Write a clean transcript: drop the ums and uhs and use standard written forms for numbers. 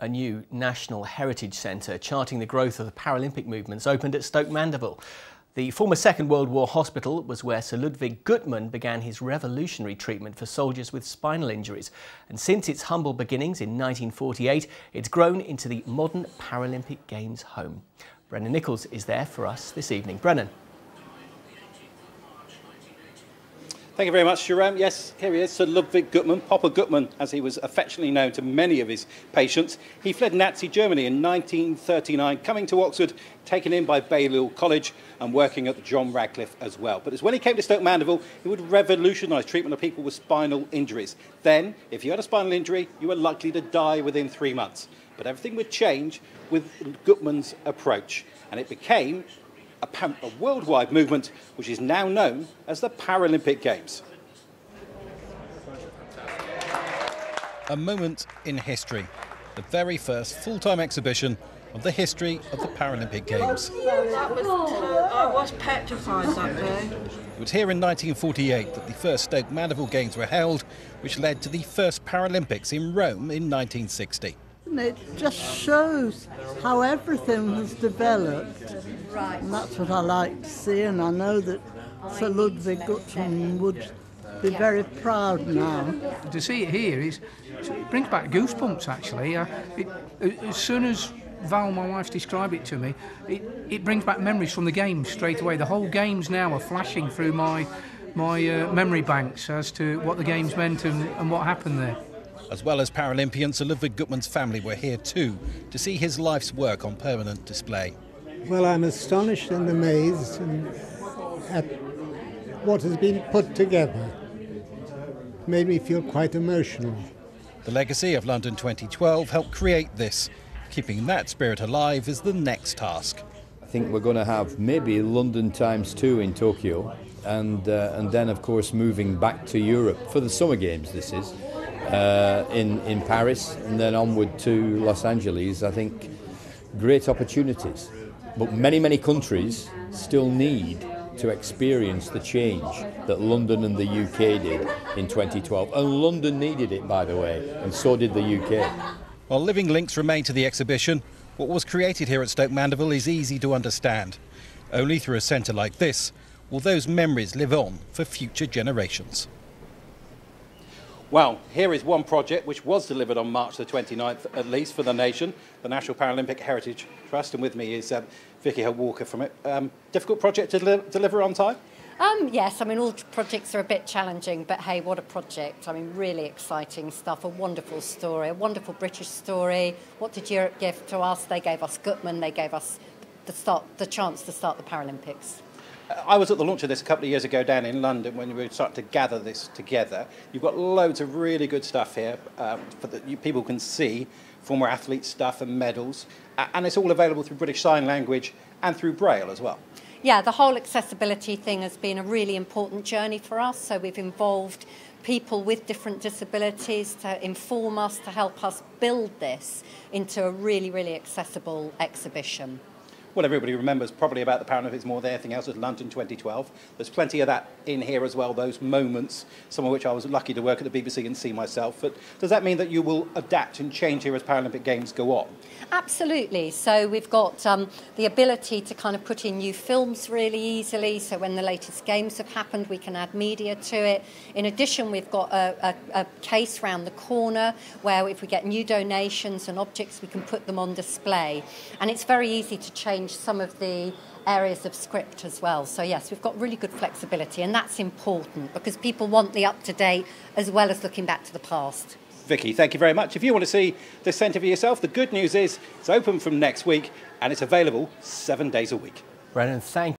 A new National Heritage Centre charting the growth of the Paralympic movements opened at Stoke Mandeville. The former Second World War hospital was where Sir Ludwig Guttmann began his revolutionary treatment for soldiers with spinal injuries. And since its humble beginnings in 1948, it's grown into the modern Paralympic Games home. Brennan Nichols is there for us this evening. Brennan. Thank you very much, Jerome. Yes, here he is, Sir Ludwig Guttmann, Papa Guttmann, as he was affectionately known to many of his patients. He fled Nazi Germany in 1939, coming to Oxford, taken in by Balliol College and working at the John Radcliffe as well. But it's when he came to Stoke Mandeville, he would revolutionise treatment of people with spinal injuries. Then, if you had a spinal injury, you were likely to die within 3 months. But everything would change with Guttmann's approach, and it became a worldwide movement which is now known as the Paralympic Games. A moment in history, the very first full-time exhibition of the history of the Paralympic Games. I was petrified that day. It was here in 1948 that the first Stoke Mandeville Games were held, which led to the first Paralympics in Rome in 1960. It just shows how everything has developed, and that's what I like to see, and I know that Sir Ludwig Guttmann would be very proud now. To see it here it brings back goosebumps actually. As soon as Val, my wife, described it to me, it brings back memories from the games straight away. The whole games now are flashing through my memory banks as to what the games meant and what happened there. As well as Paralympians, Sir Ludwig Guttmann's family were here too to see his life's work on permanent display. Well, I'm astonished and amazed at what has been put together. It made me feel quite emotional. The legacy of London 2012 helped create this. Keeping that spirit alive is the next task. I think we're going to have maybe London ×2 in Tokyo, and then of course moving back to Europe for the Summer Games. This is. In Paris and then onward to Los Angeles. I think great opportunities, but many countries still need to experience the change that London and the UK did in 2012, and London needed it, by the way, and so did the UK. While living links remain to the exhibition, what was created here at Stoke Mandeville is easy to understand. Only through a centre like this will those memories live on for future generations. Well, here is one project which was delivered on March the 29th, at least for the nation, the National Paralympic Heritage Trust, and with me is Vicky Walker from it. Difficult project to deliver on time? Yes, I mean, all projects are a bit challenging, but hey, what a project. I mean, really exciting stuff, a wonderful story, a wonderful British story. What did Europe give to us? They gave us Guttmann, they gave us the chance to start the Paralympics. I was at the launch of this a couple of years ago down in London when we were starting to gather this together. You've got loads of really good stuff here people can see, former athletes' stuff and medals, and it's all available through British Sign Language and through Braille as well. Yeah, the whole accessibility thing has been a really important journey for us, so we've involved people with different disabilities to inform us, to help us build this into a really accessible exhibition. What everybody remembers probably about the Paralympics more than anything else is London 2012. There's plenty of that in here as well, those moments, some of which I was lucky to work at the BBC and see myself. But does that mean that you will adapt and change here as Paralympic Games go on? Absolutely. So we've got the ability to kind of put in new films really easily. So when the latest games have happened, we can add media to it. In addition, we've got a case round the corner where if we get new donations and objects, we can put them on display. And it's very easy to change some of the areas of script as well. So yes, we've got really good flexibility, and that's important because people want the up-to-date as well as looking back to the past. Vicky, thank you very much. If you want to see this centre for yourself, the good news is it's open from next week and it's available 7 days a week. Brennan, thank you.